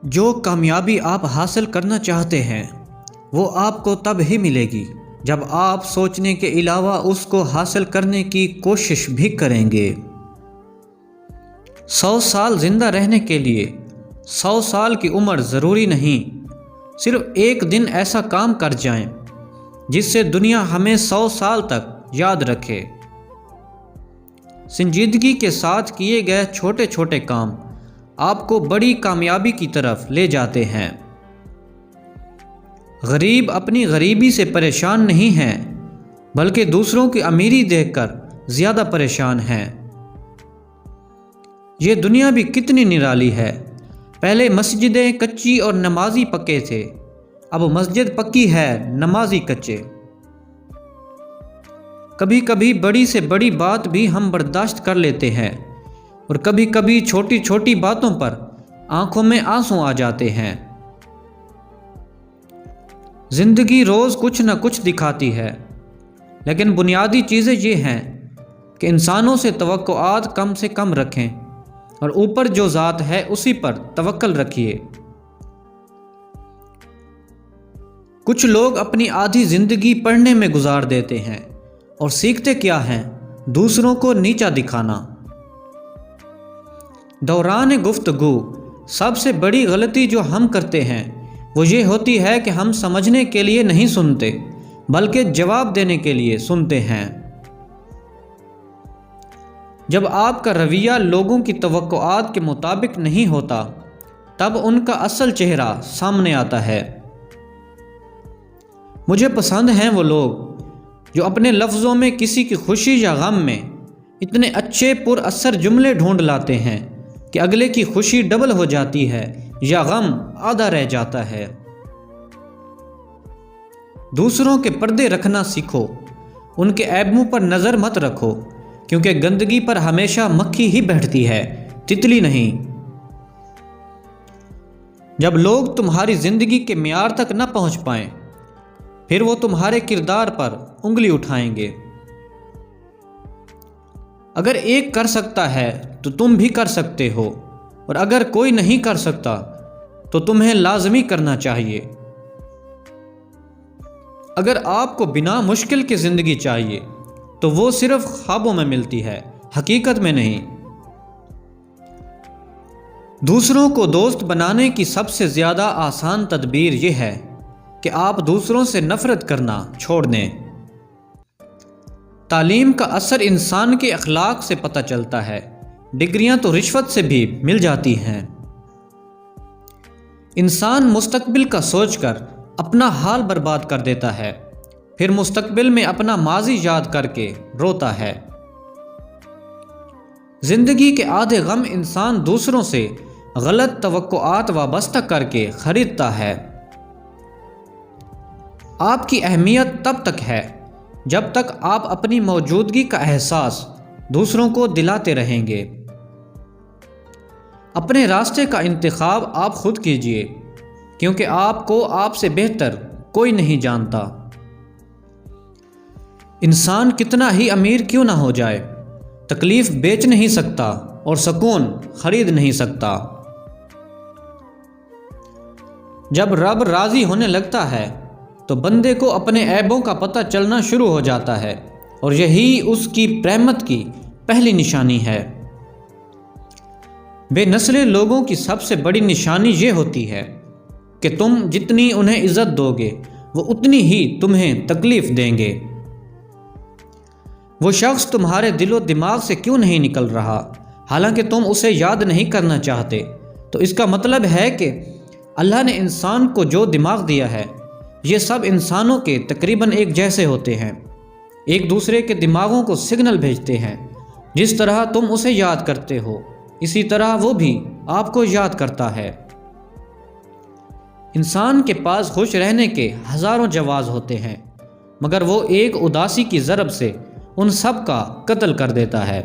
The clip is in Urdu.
جو کامیابی آپ حاصل کرنا چاہتے ہیں وہ آپ کو تب ہی ملے گی جب آپ سوچنے کے علاوہ اس کو حاصل کرنے کی کوشش بھی کریں گے۔ 100 سال زندہ رہنے کے لیے 100 سال کی عمر ضروری نہیں، صرف ایک دن ایسا کام کر جائیں جس سے دنیا ہمیں 100 سال تک یاد رکھے۔ سنجیدگی کے ساتھ کیے گئے چھوٹے چھوٹے کام آپ کو بڑی کامیابی کی طرف لے جاتے ہیں۔ غریب اپنی غریبی سے پریشان نہیں ہیں بلکہ دوسروں کی امیری دیکھ کر زیادہ پریشان ہیں۔ یہ دنیا بھی کتنی نرالی ہے، پہلے مسجدیں کچی اور نمازی پکے تھے، اب مسجد پکی ہے، نمازی کچے۔ کبھی کبھی بڑی سے بڑی بات بھی ہم برداشت کر لیتے ہیں اور کبھی کبھی چھوٹی چھوٹی باتوں پر آنکھوں میں آنسو آ جاتے ہیں۔ زندگی روز کچھ نہ کچھ دکھاتی ہے، لیکن بنیادی چیزیں یہ ہیں کہ انسانوں سے توقعات کم سے کم رکھیں اور اوپر جو ذات ہے اسی پر توکل رکھیے۔ کچھ لوگ اپنی آدھی زندگی پڑھنے میں گزار دیتے ہیں اور سیکھتے کیا ہیں؟ دوسروں کو نیچا دکھانا۔ دوران گفتگو سب سے بڑی غلطی جو ہم کرتے ہیں وہ یہ ہوتی ہے کہ ہم سمجھنے کے لیے نہیں سنتے بلکہ جواب دینے کے لیے سنتے ہیں۔ جب آپ کا رویہ لوگوں کی توقعات کے مطابق نہیں ہوتا تب ان کا اصل چہرہ سامنے آتا ہے۔ مجھے پسند ہیں وہ لوگ جو اپنے لفظوں میں کسی کی خوشی یا غم میں اتنے اچھے پر اثر جملے ڈھونڈ لاتے ہیں کہ اگلے کی خوشی ڈبل ہو جاتی ہے یا غم آدھا رہ جاتا ہے۔ دوسروں کے پردے رکھنا سیکھو، ان کے عیبوں پر نظر مت رکھو، کیونکہ گندگی پر ہمیشہ مکھی ہی بیٹھتی ہے، تتلی نہیں۔ جب لوگ تمہاری زندگی کے معیار تک نہ پہنچ پائیں پھر وہ تمہارے کردار پر انگلی اٹھائیں گے۔ اگر ایک کر سکتا ہے تو تم بھی کر سکتے ہو، اور اگر کوئی نہیں کر سکتا تو تمہیں لازمی کرنا چاہیے۔ اگر آپ کو بنا مشکل کی زندگی چاہیے تو وہ صرف خوابوں میں ملتی ہے، حقیقت میں نہیں۔ دوسروں کو دوست بنانے کی سب سے زیادہ آسان تدبیر یہ ہے کہ آپ دوسروں سے نفرت کرنا چھوڑ دیں۔ تعلیم کا اثر انسان کے اخلاق سے پتہ چلتا ہے، ڈگریاں تو رشوت سے بھی مل جاتی ہیں۔ انسان مستقبل کا سوچ کر اپنا حال برباد کر دیتا ہے، پھر مستقبل میں اپنا ماضی یاد کر کے روتا ہے۔ زندگی کے آدھے غم انسان دوسروں سے غلط توقعات وابستہ کر کے خریدتا ہے۔ آپ کی اہمیت تب تک ہے جب تک آپ اپنی موجودگی کا احساس دوسروں کو دلاتے رہیں گے۔ اپنے راستے کا انتخاب آپ خود کیجئے، کیونکہ آپ کو آپ سے بہتر کوئی نہیں جانتا۔ انسان کتنا ہی امیر کیوں نہ ہو جائے، تکلیف بیچ نہیں سکتا اور سکون خرید نہیں سکتا۔ جب رب راضی ہونے لگتا ہے تو بندے کو اپنے عیبوں کا پتہ چلنا شروع ہو جاتا ہے، اور یہی اس کی رحمت کی پہلی نشانی ہے۔ بے نسل لوگوں کی سب سے بڑی نشانی یہ ہوتی ہے کہ تم جتنی انہیں عزت دو گے وہ اتنی ہی تمہیں تکلیف دیں گے۔ وہ شخص تمہارے دل و دماغ سے کیوں نہیں نکل رہا حالانکہ تم اسے یاد نہیں کرنا چاہتے، تو اس کا مطلب ہے کہ اللہ نے انسان کو جو دماغ دیا ہے یہ سب انسانوں کے تقریباً ایک جیسے ہوتے ہیں، ایک دوسرے کے دماغوں کو سگنل بھیجتے ہیں۔ جس طرح تم اسے یاد کرتے ہو اسی طرح وہ بھی آپ کو یاد کرتا ہے۔ انسان کے پاس خوش رہنے کے ہزاروں جواز ہوتے ہیں، مگر وہ ایک اداسی کی ضرب سے ان سب کا قتل کر دیتا ہے۔